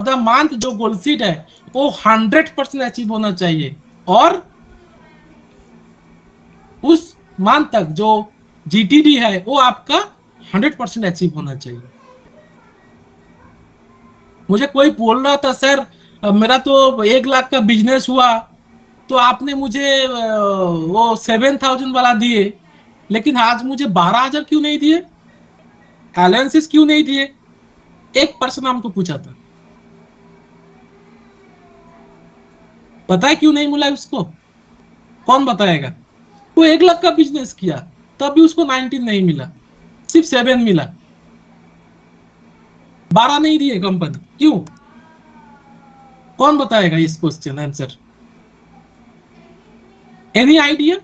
The month जो गोल seat है वो 100% अचीव होना चाहिए, और उस मंथ तक जो जीटीडी है वो आपका 100% अचीव होना चाहिए। मुझे कोई बोल रहा था सर मेरा तो 1 लाख का बिजनेस हुआ, तो आपने मुझे वो 7,000 वाला दिए, लेकिन आज मुझे 12,000 क्यों नहीं दिए, अलाउंसेस क्यों नहीं दिए? एक पर्सन हमको पूछा था। पता है क्यों नहीं मिला उसको? कौन बताएगा? वो 1 लाख का बिजनेस किया, तब भी उसको 19 नहीं मिला, सिर्फ 7 मिला, 12 नहीं दिए कंपनी, क्यों? कौन बताएगा इस question answer? Any idea?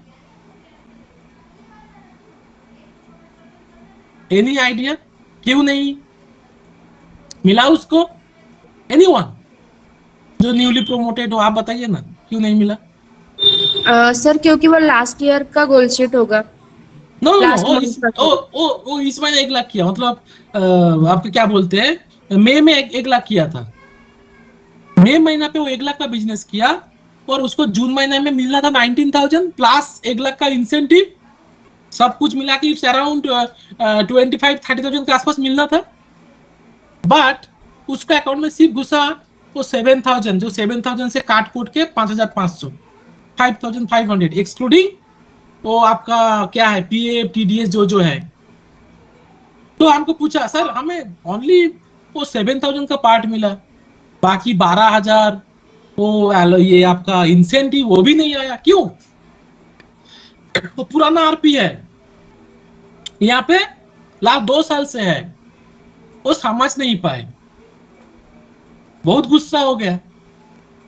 Any idea क्यों नहीं मिला उसको? एनीवन जो न्यूली प्रमोटेड हो, आप बताइए ना क्यों नहीं मिला? सर क्योंकि वो लास्ट ईयर का गोल शीट होगा, no no no, last month का था। ओ इस महीने 1 लाख किया, मतलब आपके क्या बोलते हैं, मई में 1 लाख किया था, मई महीना पे वो 1 लाख का बिजनेस किया, और उसको जून महीने में मिलना था 19,000 प्लस 1 लाख का इंसेंटिव, सब कुछ मिला के अराउंड 25-30,000 के आसपास मिलना था। बट उसका अकाउंट में सिर्फ घुसा वो 7,000, जो 7,000 से काट कूट के 5,500, 5,500 एक्सक्लूडिंग वो आपका क्या है, पीएफ टीडीएस जो जो है। तो हमको पूछा सर हमें ओनली वो 7,000 का पार्ट मिला, बाकी 12,000 वो ये आपका इंसेंटिव वो भी नहीं आया, क्यों? वो पुराना आरपी है, यहाँ पे लास्ट 2 साल से है, वो समझ नहीं पाए, बहुत गुस्सा हो गया,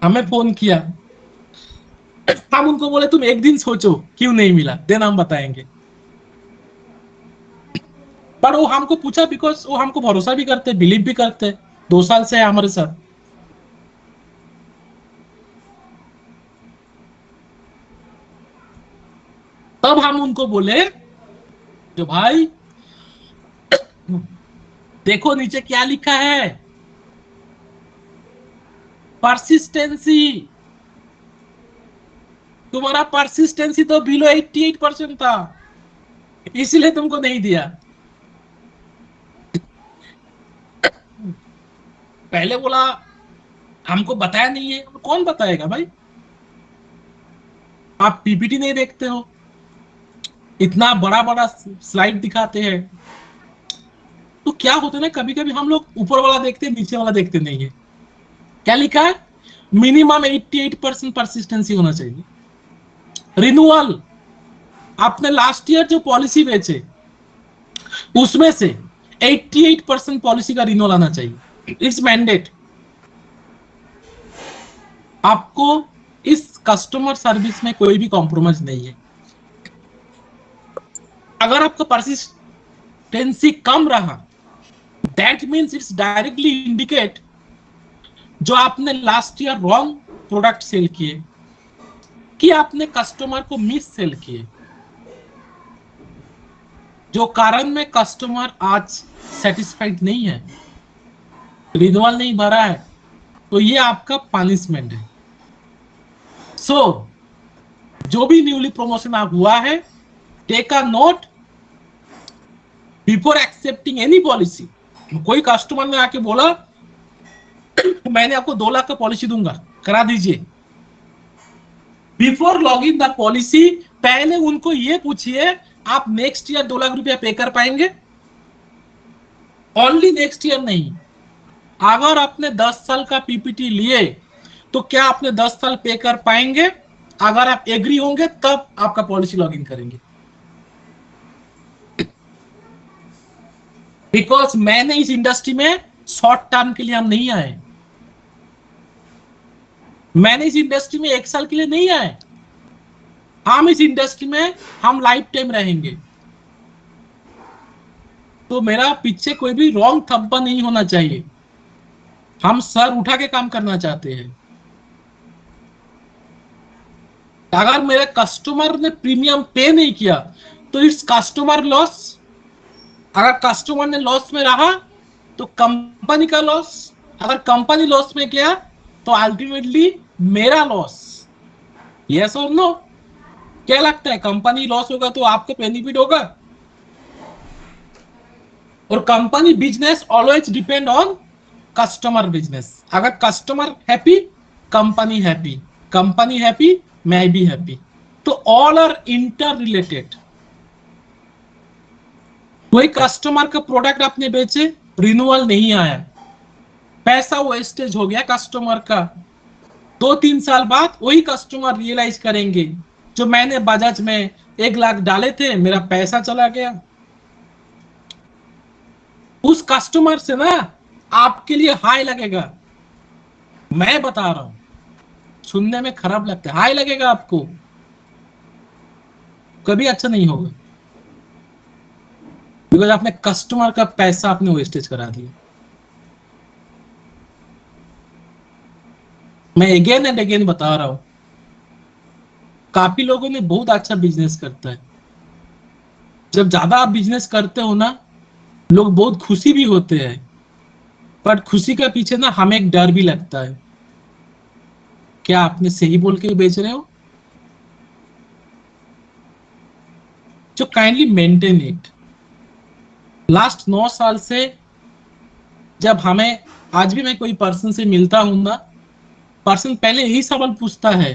हमें फोन किया, हम उनको बोले तुम एक दिन सोचो क्यों नहीं मिला, देन हम बताएंगे। पर वो हमको पूछा बिकॉज वो हमको भरोसा भी करते, बिलीव भी करते, 2 साल से है हमारे साथ। तब हम उनको बोले जो भाई देखो नीचे क्या लिखा है, परसिस्टेंसी, तुम्हारा परसिस्टेंसी तो बिलो 88% था, इसलिए तुमको नहीं दिया। पहले बोला हमको बताया नहीं है, कौन बताएगा भाई, आप पीपीटी नहीं देखते हो, इतना बड़ा बड़ा स्लाइड दिखाते हैं, तो क्या होता है ना, कभी कभी हम लोग ऊपर वाला देखते हैं, नीचे वाला देखते नहीं है। क्या लिखा है? मिनिमम 88% परसिस्टेंसी होना चाहिए। रिन्यूअल, आपने लास्ट ईयर जो पॉलिसी बेचे उसमें से 88% पॉलिसी का रिन्यूअल आना चाहिए, इट्स मैंडेट। आपको इस कस्टमर सर्विस में कोई भी कॉम्प्रोमाइज नहीं है। अगर आपका परसिस्टेंसी कम रहा, that means it's directly indicate जो आपने last year wrong product sell किए, कि आपने कस्टमर को मिस सेल किए, जो कारण में कस्टमर आज सेटिस्फाइड नहीं है, रिन्यूअल नहीं भरा है, तो ये आपका पनिशमेंट है। सो जो भी न्यूली प्रमोशन आप हुआ है, take a note before accepting any policy. कोई कस्टमर ने आके बोला मैंने आपको 2 लाख का पॉलिसी दूंगा, करा दीजिए, बिफोर लॉगिंग द पॉलिसी पहले उनको ये पूछिए आप नेक्स्ट ईयर 2 लाख रुपया पे कर पाएंगे? ओनली नेक्स्ट ईयर नहीं, अगर आपने 10 साल का पीपीटी लिए तो क्या आपने 10 साल पे कर पाएंगे? अगर आप एग्री होंगे तब आपका पॉलिसी लॉगिन करेंगे। बिकॉज मैंने इस इंडस्ट्री में शॉर्ट टर्म के लिए हम नहीं आए, मैंने इस इंडस्ट्री में 1 साल के लिए नहीं आए, हम इस इंडस्ट्री में हम लाइफ टाइम रहेंगे। तो मेरा पीछे कोई भी रॉन्ग थप्पा नहीं होना चाहिए, हम सर उठा के काम करना चाहते हैं। अगर मेरे कस्टमर ने प्रीमियम पे नहीं किया तो इट्स कस्टमर लॉस, अगर कस्टमर ने लॉस में रहा तो कंपनी का लॉस, अगर कंपनी लॉस में गया तो अल्टीमेटली मेरा लॉस। यस और नो? क्या लगता है, कंपनी लॉस होगा तो आपको बेनिफिट होगा? और company business always depend on customer business. अगर customer happy, company happy, company happy, मैं भी हैप्पी। तो ऑल आर इंटर रिलेटेड। कोई कस्टमर का प्रोडक्ट आपने बेचे, रिन्यूअल नहीं आया, पैसा वेस्टेज हो गया कस्टमर का। 2-3 साल बाद वही कस्टमर रियलाइज करेंगे, जो मैंने बजाज में 1 लाख डाले थे, मेरा पैसा चला गया। उस कस्टमर से ना आपके लिए हाई लगेगा, मैं बता रहा हूं, सुनने में खराब लगता है, हाई लगेगा आपको, कभी अच्छा नहीं होगा, बिकॉज आपने कस्टमर का पैसा आपने वेस्टेज करा दिया। मैं अगेन एंड अगेन बता रहा हूं, काफी लोगों ने बहुत अच्छा बिजनेस करता है। जब ज्यादा आप बिजनेस करते हो ना, लोग बहुत खुशी भी होते हैं, बट खुशी के पीछे ना हमें एक डर भी लगता है, क्या आपने सही बोल के बेच रहे हो? जो काइंडली मेंटेन इट। लास्ट 9 साल से जब हमें, आज भी मैं कोई पर्सन से मिलता हूं ना, पर्सन पहले यही सवाल पूछता है,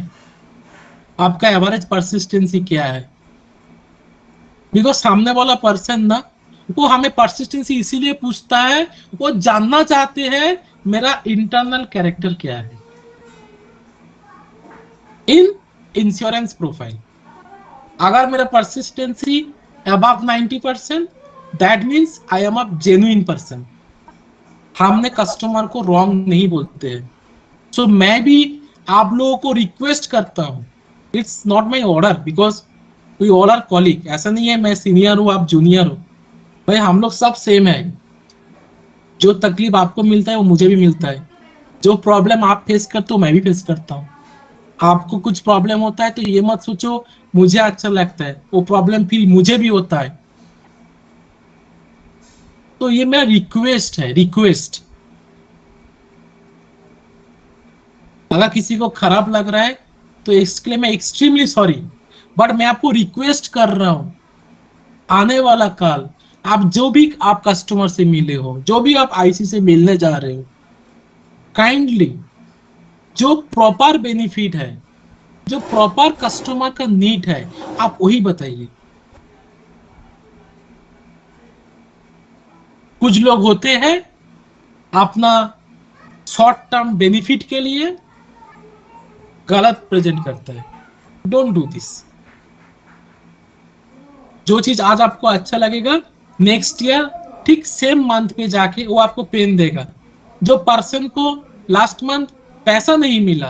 आपका एवरेज परसिस्टेंसी क्या है? बिकॉज सामने वाला पर्सन ना, वो हमें परसिस्टेंसी इसीलिए पूछता है, वो जानना चाहते हैं मेरा इंटरनल कैरेक्टर क्या है इन इंश्योरेंस प्रोफाइल। अगर मेरा persistency above 90%, that means I am a genuine person. हमने कस्टमर को रॉन्ग नहीं बोलते हैं। सो मैं भी आप लोगों को रिक्वेस्ट करता हूं, it's not my order, because we all are colleague. ऐसा नहीं है मैं सीनियर हूं आप जूनियर हो, भाई हम लोग सब सेम है। जो तकलीफ आपको मिलता है वो मुझे भी मिलता है, जो प्रॉब्लम आप फेस करते हो मैं भी फेस करता हूँ। आपको कुछ प्रॉब्लम होता है तो ये मत सोचो मुझे अच्छा लगता है, वो प्रॉब्लम फिर मुझे भी होता है। तो ये मेरा रिक्वेस्ट है, रिक्वेस्ट। अगर किसी को खराब लग रहा है तो इसके लिए मैं एक्सट्रीमली सॉरी, बट मैं आपको रिक्वेस्ट कर रहा हूं, आने वाला काल आप जो भी आप कस्टमर से मिले हो, जो भी आप आईसी से मिलने जा रहे हो, काइंडली जो प्रॉपर बेनिफिट है, जो प्रॉपर कस्टमर का नीड है, आप वही बताइए। कुछ लोग होते हैं अपना शॉर्ट टर्म बेनिफिट के लिए गलत प्रेजेंट करता है। Don't do this. जो चीज आज आपको अच्छा लगेगा, नेक्स्ट ईयर ठीक सेम मंथ पे जाके वो आपको पेन देगा। जो पर्सन को लास्ट मंथ पैसा नहीं मिला,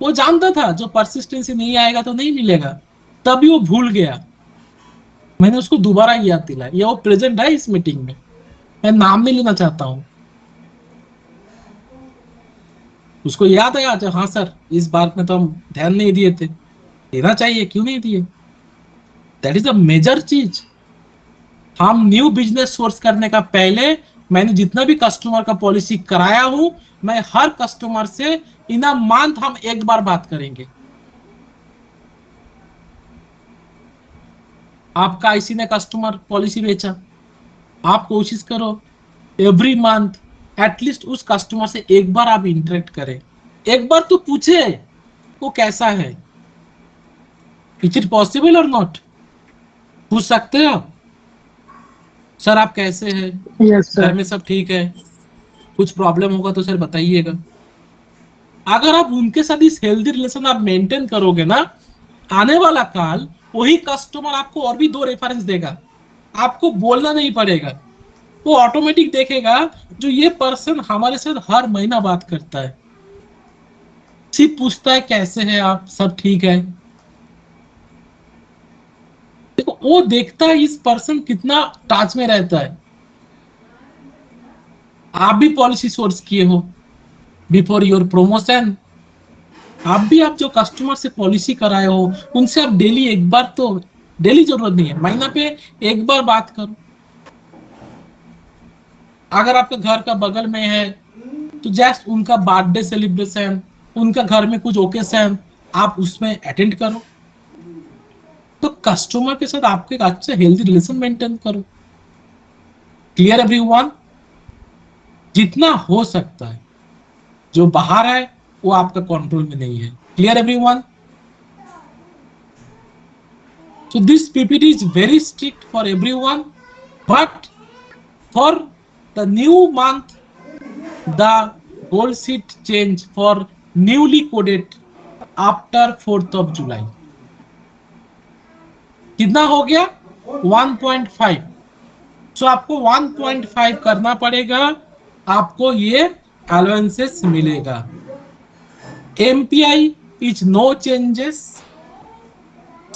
वो जानता था जो परसिस्टेंसी नहीं आएगा तो नहीं मिलेगा, तभी वो भूल गया। मैंने उसको दोबारा याद दिलाया, ये वो प्रेजेंट है इस मीटिंग में, मैं नाम नहीं लेना चाहता हूं। उसको याद आया, तो हाँ सर इस बात में तो हम ध्यान नहीं दिए थे, देना चाहिए, क्यों नहीं दिए? दैट इज अ मेजर चीज। हम न्यू बिजनेस सोर्स करने का पहले मैंने जितना भी कस्टमर का पॉलिसी कराया हूं, मैं हर कस्टमर से इन अ मंथ हम एक बार बात करेंगे। आपका आईसी ने कस्टमर पॉलिसी बेचा, आप कोशिश करो एवरी मंथ एटलीस्ट उस कस्टमर से एक बार आप इंटरेक्ट करें, एक बार तो पूछे वो कैसा है। इज इट पॉसिबल और नॉट? पूछ सकते हो आप, सर आप कैसे हैं, यस घर सर। में सब ठीक है, कुछ प्रॉब्लम होगा तो सर बताइएगा। अगर आप उनके साथ इस हेल्दी रिलेशन आप मेंटेन करोगे ना, आने वाला काल वही कस्टमर आपको और भी 2 रेफरेंस देगा, आपको बोलना नहीं पड़ेगा। वो ऑटोमेटिक देखेगा जो ये पर्सन हमारे साथ हर महीना बात करता है, सिर्फ पूछता है कैसे हैं आप, सब ठीक है। देखो वो देखता है इस पर्सन कितना टच में रहता है। आप भी पॉलिसी सोर्स किए हो बिफोर योर प्रमोशन, आप जो कस्टमर से पॉलिसी कराए हो उनसे आप डेली एक बार तो, डेली जरूरत नहीं है, महीना पे एक बार बात करो। अगर आपके घर का बगल में है तो जस्ट उनका बर्थडे सेलिब्रेशन, उनका घर में कुछ ओकेशन, आप उसमें अटेंड करो। तो कस्टमर के साथ आपको एक अच्छा हेल्दी रिलेशन मेंटेन करो। Clear everyone? जितना हो सकता है, जो बाहर है वो आपका कंट्रोल में नहीं है। Clear everyone? So this PPT is very strict for everyone, but for the new month, the goal sheet change for newly coded after 4th of July. कितना हो गया? 1.5. So आपको 1.5 करना पड़ेगा, आपको ये अलाउंसेस मिलेगा। MPI is no changes,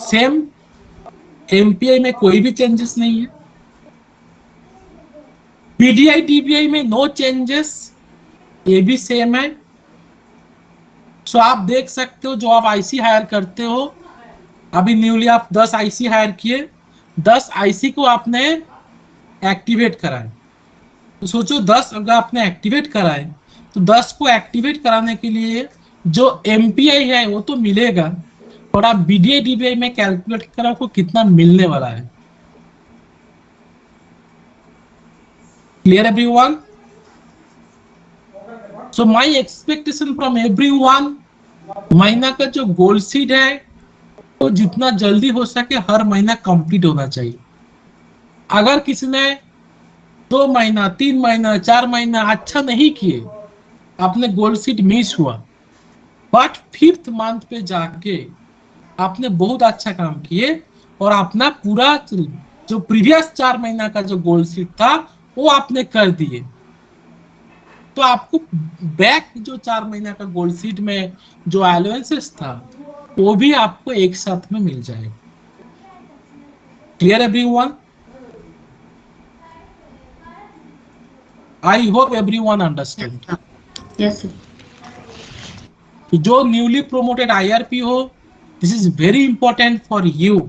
same. MPI में कोई भी चेंजेस नहीं है। PDI DPI में नो चेंजेस, ये भी सेम है। सो आप देख सकते हो, जो आप IC हायर करते हो, अभी न्यूली आप 10 IC हायर किए, 10 IC को आपने एक्टिवेट कराए। तो सोचो 10 अगर आपने एक्टिवेट कराए, तो 10 को एक्टिवेट कराने के लिए जो MPI है वो तो मिलेगा, और आप BDI DPI में कैलकुलेट करो आपको कितना मिलने वाला है। Clear everyone? So my expectation from everyone, महीना का जो गोल सीड है तो जितना जल्दी हो सके हर महीना कंप्लीट होना चाहिए। अगर किसी ने 2 महीना, 3 महीना, 4 महीना अच्छा नहीं किए, आपने गोल सीड मिस हुआ, बट 5th मंथ पे जाके आपने बहुत अच्छा काम किए और अपना पूरा जो प्रीवियस 4 महीना का जो गोल सीड था वो आपने कर दिए, तो आपको बैक जो 4 महीना का गोल सीट में जो अलाउंसेस था वो भी आपको एक साथ में मिल जाएगा। Clear everyone? I hope everyone understand. Yes sir. जो न्यूली प्रोमोटेड IRP हो, this is very important for you,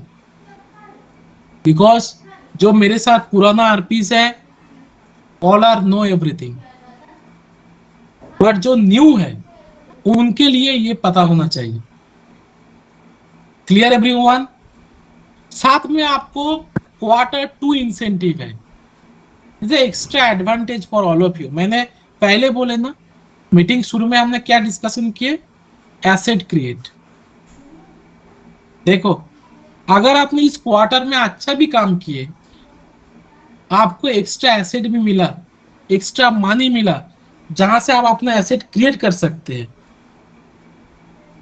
because जो मेरे साथ पुराना RPs है, all are know everything, but जो न्यू है उनके लिए ये पता होना चाहिए। Clear everyone? साथ में आपको Q2 इंसेंटिव है, extra advantage for all of you. मैंने पहले बोले ना, मीटिंग शुरू में हमने क्या डिस्कशन किए? Asset create. देखो, अगर आपने इस क्वार्टर में अच्छा भी काम किए, आपको एक्स्ट्रा एसेट भी मिला, एक्स्ट्रा मनी मिला, जहां से आप अपना एसेट क्रिएट कर सकते हैं।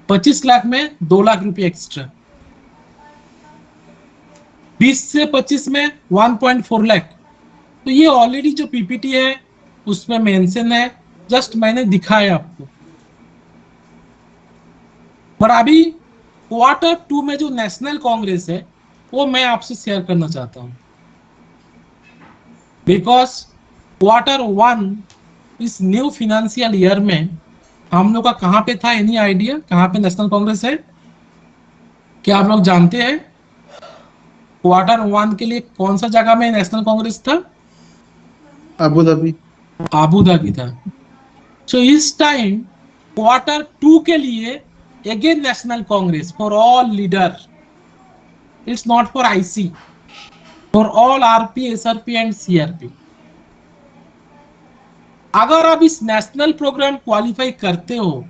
25 लाख में 2 लाख रुपए एक्स्ट्रा, 20 से 25 में 1.4 लाख। तो ये ऑलरेडी जो PPT है उसमें मेंशन है, जस्ट मैंने दिखाया आपको। पर अभी Q2 में जो नेशनल कांग्रेस है वो मैं आपसे शेयर करना चाहता हूं, बिकॉज Q1 इस न्यू फिनेंशियल ईयर में हम लोग का कहां पे था? एनी आइडिया कहां पे नेशनल कांग्रेस है? क्या आप लोग जानते हैं Q1 के लिए कौन सा जगह में नेशनल कांग्रेस था? Abu Dhabi. अबू धाबी था। सो इस टाइम Q2 के लिए again national Congress for all leader, it's not for IC, for all RP, SRP and CRP। अगर आप इस नेशनल प्रोग्राम क्वालिफाई करते हो,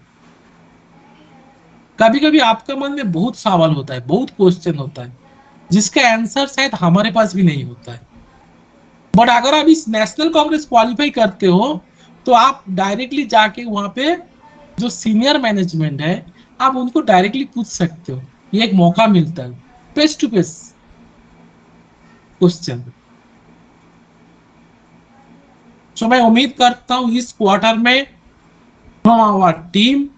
कभी कभी आपके मन में बहुत सवाल होता है, बहुत क्वेश्चन होता है, जिसका आंसर शायद हमारे पास भी नहीं होता है। बट अगर आप इस नेशनल कांग्रेस क्वालिफाई करते हो तो आप डायरेक्टली जाके वहां पे जो सीनियर मैनेजमेंट है आप उनको डायरेक्टली पूछ सकते हो, ये एक मौका मिलता है फेस टू फेस क्वेश्चन। सो मैं उम्मीद करता हूं इस क्वार्टर में हमारा टीम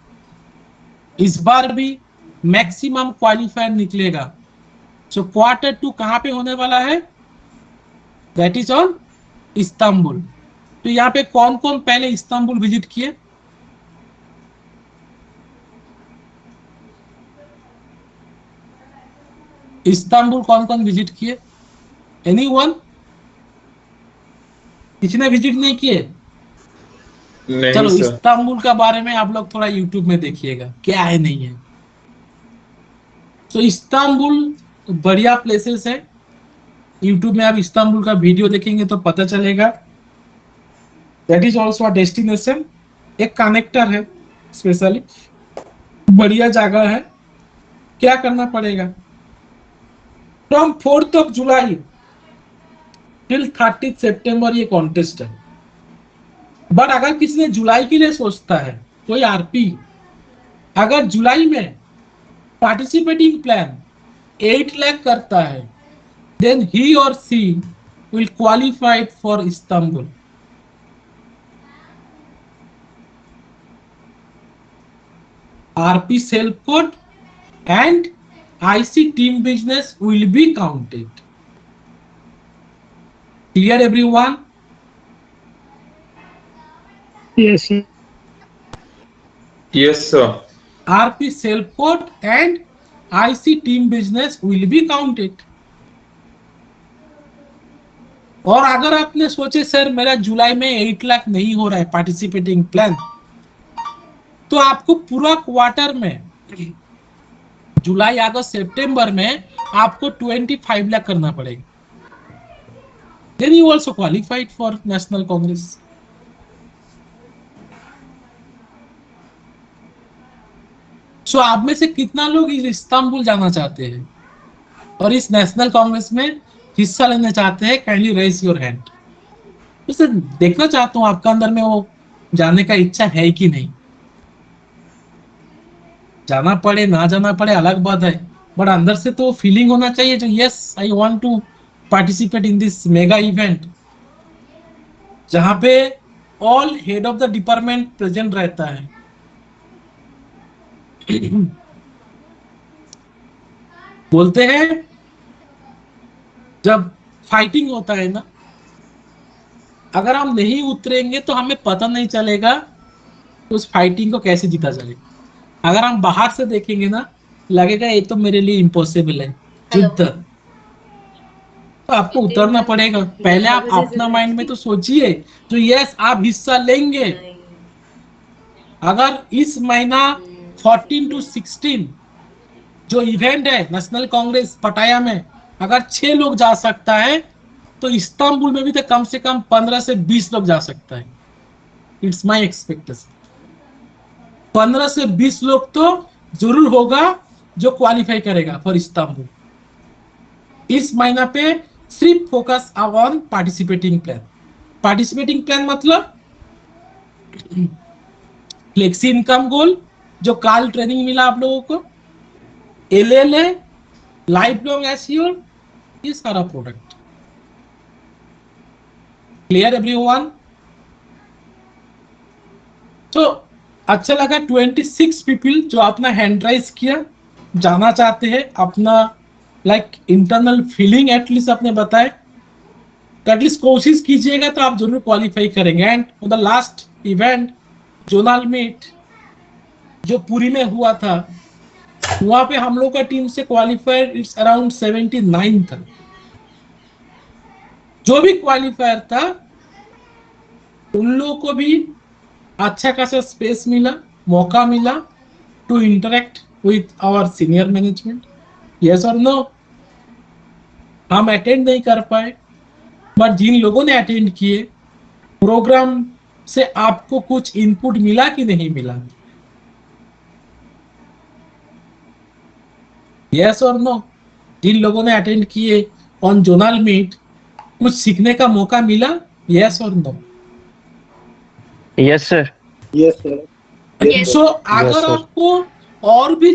इस बार भी मैक्सिमम क्वालिफायर निकलेगा। सो Q2 कहां पे होने वाला है? That is on Istanbul. तो यहाँ पे कौन कौन पहले इस्तांबुल विजिट किए? इस्तांबुल कौन कौन विजिट किए? एनीवन? किसी ने विजिट नहीं किए? नहीं चलो सर। इस्तांबुल का बारे में आप लोग थोड़ा यूट्यूब में देखिएगा क्या है नहीं है। तो इस्तांबुल बढ़िया प्लेसेस है, यूट्यूब में आप इस्तांबुल का वीडियो देखेंगे तो पता चलेगा। That is also a destination, एक कनेक्टर है स्पेशली, बढ़िया जगह है। क्या करना पड़ेगा, from 4th of July till 30th September ये कॉन्टेस्ट है। बट अगर किसी ने जुलाई के लिए सोचता है, कोई आरपी अगर जुलाई में पार्टिसिपेटिंग प्लान 8 लाख करता है, देन ही और she will qualified for Istanbul. RP self code and IC team business will be counted. Clear everyone? Yes, sir. Yes sir. RP self code and IC team business will be counted. और अगर आपने सोचे sir मेरा जुलाई में 8 लाख नहीं हो रहा है पार्टिसिपेटिंग प्लान, तो आपको पूरा क्वार्टर में जुलाई अगस्त सितंबर में आपको 25 लाख करना पड़ेगा। Then you also qualified for national congress. So आप में से कितना लोग इस इस्तांबुल जाना चाहते हैं और इस नेशनल कांग्रेस में हिस्सा लेना चाहते हैं? Kindly raise your hand. उसे देखना चाहता हूं आपका अंदर में वो जाने का इच्छा है कि नहीं। जाना पड़े ना जाना पड़े अलग बात है, बट अंदर से तो फीलिंग होना चाहिए जो yes I want to participate in this mega event, जहां पे all head of the department present रहता है। बोलते हैं जब फाइटिंग होता है ना, अगर हम नहीं उतरेंगे तो हमें पता नहीं चलेगा उस फाइटिंग को कैसे जीता जाएगा। अगर हम बाहर से देखेंगे ना, लगेगा ये तो मेरे लिए इम्पॉसिबल है युद्ध। तो आपको उतरना पड़ेगा। पहले आप अपना माइंड में तो सोचिए जो यस आप हिस्सा लेंगे। अगर इस महीना 14 to 16 जो इवेंट है नेशनल कांग्रेस पटाया में, अगर 6 लोग जा सकता है तो इस्तांबुल में भी तो कम से कम 15 से 20 लोग जा सकता है। इट्स माय एक्सपेक्टेशन 15 से 20 लोग तो जरूर होगा जो क्वालिफाई करेगा फॉर इस्तांबुल। इस महीना पे सिर्फ focus on participating plan. Participating plan मतलब फ्लेक्सी इनकम गोल जो काल ट्रेनिंग मिला आप लोगों को, LLA, लाइफ लॉन्ग एसईओ, ये सारा प्रोडक्ट। Clear everyone? तो अच्छा लगा 26 पीपल जो अपना हैंड राइज किया, जाना चाहते हैं, अपना लाइक इंटरनल फीलिंग एटलीस्ट आपने बताए। तो एटलीस्ट कोशिश कीजिएगा तो आप जरूर क्वालिफाई करेंगे। And the last event zonal meet जो पुरी में हुआ था, वहां पे हम लोग का टीम से क्वालिफायर इट्स अराउंड 79 था। जो भी क्वालिफायर था उन लोगों को भी अच्छा खासा स्पेस मिला, मौका मिला to interact with our senior management. Yes और नो? हम अटेंड नहीं कर पाए, बट जिन लोगों ने अटेंड किए प्रोग्राम से आपको कुछ इनपुट मिला कि नहीं मिला? यस और नो? जिन लोगों ने अटेंड किए ऑन जोनल मीट कुछ सीखने का मौका मिला? यस और no? Yes, sir. Yes, sir. So अगर Yes, sir. आपको और भी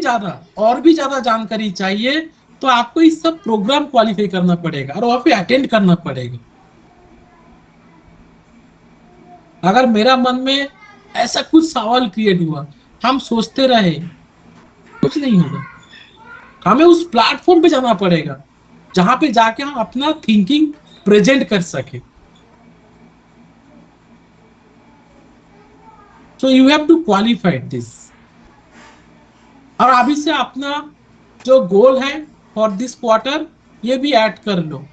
ज्यादा जानकारी चाहिए तो आपको इस सब प्रोग्राम क्वालिफाई करना पड़ेगा और वहां पे अटेंड करना पड़ेगा। अगर मेरा मन में ऐसा कुछ सवाल क्रिएट हुआ, हम सोचते रहे, कुछ नहीं होगा। हमें उस प्लेटफॉर्म पे जाना पड़ेगा जहां पे जाके हम अपना थिंकिंग प्रेजेंट कर सके। So you have to qualify this। और अभी से अपना जो गोल है फॉर दिस क्वार्टर ये भी ऐड कर लो।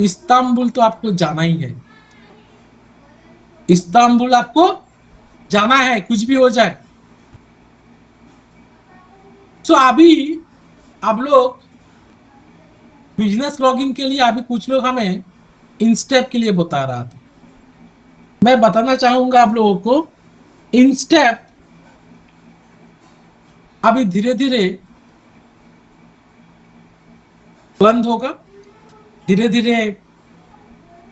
इस्तांबुल तो आपको जाना ही है, इस्तांबुल आपको जाना है, कुछ भी हो जाए। तो अभी आप लोग बिजनेस लॉगिन के लिए, अभी कुछ लोग हमें इंस्टेप के लिए बता रहा था। मैं बताना चाहूंगा आप लोगों को, इंस्टेप अभी धीरे धीरे बंद होगा, धीरे धीरे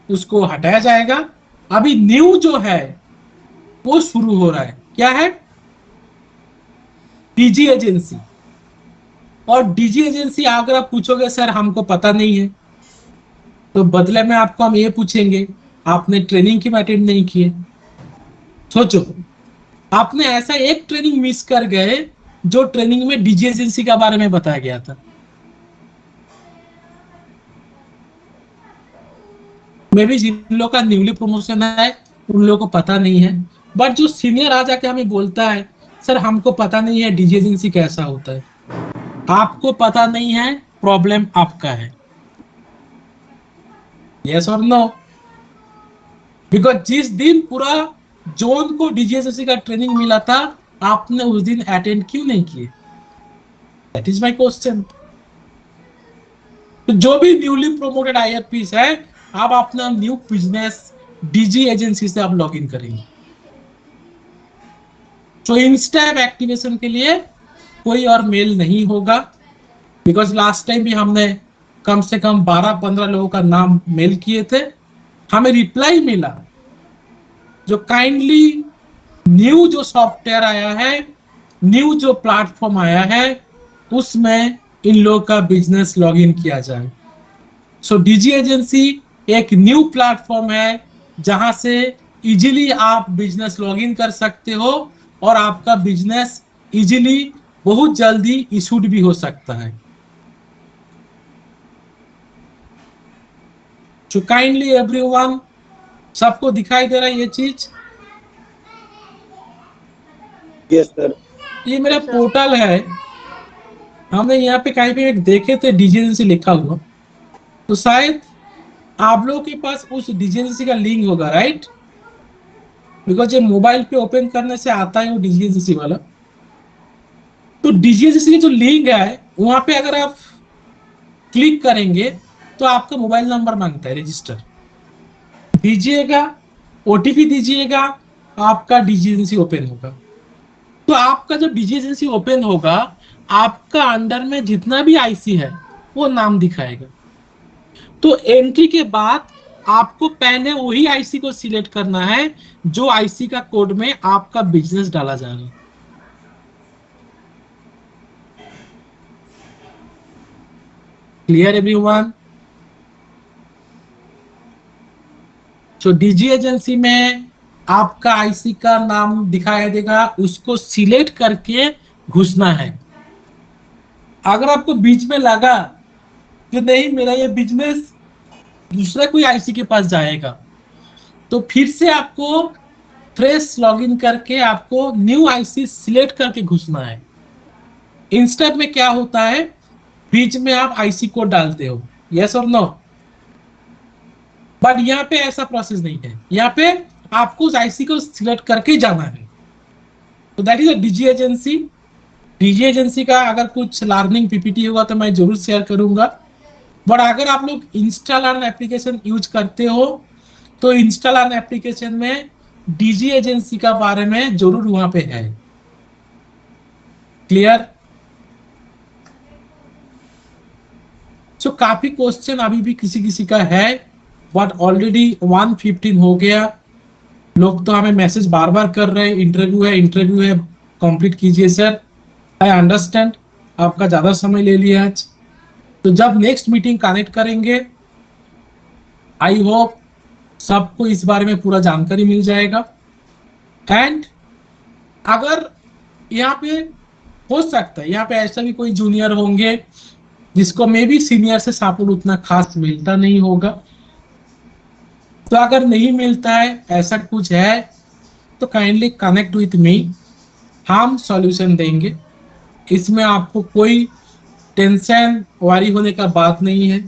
उसको हटाया जाएगा। अभी न्यू जो है वो शुरू हो रहा है। क्या है? DG agency. और डीजी एजेंसी अगर आप पूछोगे सर हमको पता नहीं है, तो बदले में आपको हम ये पूछेंगे आपने ट्रेनिंग क्यों अटेंड नहीं किए। सोचो, आपने ऐसा एक ट्रेनिंग मिस कर गए जो ट्रेनिंग में डीजी एजेंसी के बारे में बताया गया था। मे भी जिन लोगों का न्यूली प्रमोशन है उन लोगों को पता नहीं है, बट जो सीनियर आ जाके हमें बोलता है सर हमको पता नहीं है डीजी एजेंसी कैसा होता है, आपको पता नहीं है, प्रॉब्लम आपका है। यस और नो? बिकॉज जिस दिन पूरा जोन को डीजी एजेंसी का ट्रेनिंग मिला था, आपने उस दिन अटेंड क्यों नहीं किए? That is my question. तो जो भी न्यूली प्रोमोटेड आईआरपीस है, अब अपना न्यू बिजनेस डीजी एजेंसी से आप लॉग इन करेंगे। तो इंस्टेप एक्टिवेशन के लिए कोई और मेल नहीं होगा, बिकॉज लास्ट टाइम भी हमने कम से कम 12-15 लोगों का नाम मेल किए थे, हमें रिप्लाई मिला जो काइंडली न्यू जो सॉफ्टवेयर आया है, न्यू जो प्लेटफॉर्म आया है, उसमें इन लोगों का बिजनेस लॉगिन किया जाए। सो डीजी एजेंसी एक न्यू प्लेटफॉर्म है जहां से इजीली आप बिजनेस लॉगिन कर सकते हो और आपका बिजनेस इजीली बहुत जल्दी इशूड भी हो सकता है। सो काइंडली एवरीवन, सबको दिखाई दे रहा है ये चीज? Yes sir. ये मेरा पोर्टल है, हमने यहाँ पे कहीं पे एक देखे थे डीजी एजेंसी लिखा हुआ, तो शायद आप लोगों के पास उस डीजी एजेंसी का लिंक होगा, राइट? बिकॉज ये मोबाइल पे ओपन करने से आता है वो डीजी एजेंसी वाला। तो डीजी एजेंसी की जो लिंक है वहां पे अगर आप क्लिक करेंगे तो आपका मोबाइल नंबर मांगता है, रजिस्टर दीजिएगा, ओटीपी दीजिएगा, आपका डीजी एजेंसी ओपन होगा। तो आपका जो डीजी एजेंसी ओपन होगा, आपका अंडर में जितना भी आईसी है वो नाम दिखाएगा। तो एंट्री के बाद आपको पहले वही आईसी को सिलेक्ट करना है जो आईसी का कोड में आपका बिजनेस डाला जाएगा। Clear everyone? तो डीजी एजेंसी में आपका आईसी का नाम दिखाई देगा, उसको सिलेक्ट करके घुसना है। अगर आपको बीच में लगा कि नहीं मेरा ये बिजनेस दूसरा कोई आईसी के पास जाएगा, तो फिर से आपको फ्रेश लॉगिन करके आपको न्यू आईसी सिलेक्ट करके घुसना है। इंस्टेंट में क्या होता है, बीच में आप आईसी कोड डालते हो, यस और नो? बट यहाँ पे ऐसा प्रोसेस नहीं है, यहाँ पे आपको उस आईसी को सिलेक्ट करके जाना है। तो that is a DG agency. DG agency का अगर कुछ लर्निंग पीपीटी होगा तो मैं जरूर शेयर करूंगा। बट अगर आप लोग इंस्टॉलर एप्लीकेशन यूज करते हो तो इंस्टॉलर एप्लीकेशन में डीजी एजेंसी का बारे में जरूर वहां पे है। क्लियर? सो काफी क्वेश्चन अभी भी किसी किसी का है, बट ऑलरेडी 1:15 हो गया। लोग तो हमें मैसेज बार बार कर रहे हैं इंटरव्यू है कंप्लीट कीजिए सर। आई अंडरस्टैंड आपका ज्यादा समय ले लिया आज। तो जब नेक्स्ट मीटिंग कनेक्ट करेंगे, आई होप सबको इस बारे में पूरा जानकारी मिल जाएगा। एंड अगर यहाँ पे हो सकता है यहाँ पे ऐसा भी कोई जूनियर होंगे जिसको मे बी सीनियर से सपोर्ट उतना खास मिलता नहीं होगा, तो अगर नहीं मिलता है, ऐसा कुछ है, तो काइंडली कनेक्ट विथ मी, हम सॉल्यूशन देंगे। इसमें आपको कोई टेंशन वारी होने का बात नहीं है।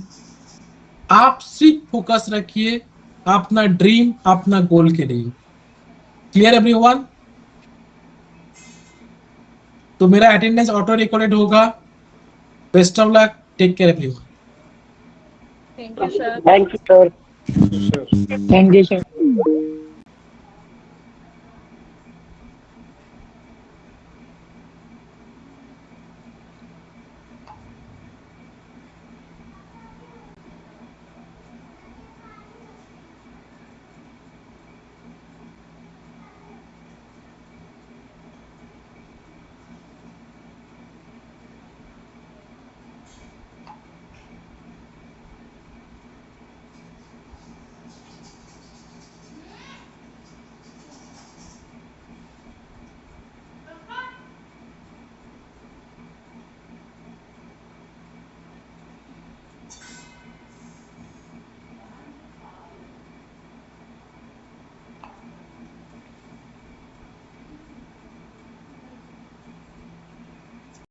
आप सिर्फ फोकस रखिए अपना ड्रीम, अपना गोल के लिए। Clear everyone? तो मेरा अटेंडेंस ऑटो रिकॉर्डेड होगा। Best of luck, take care everyone. Thank you, sir. Thank you sir. Thank you sir.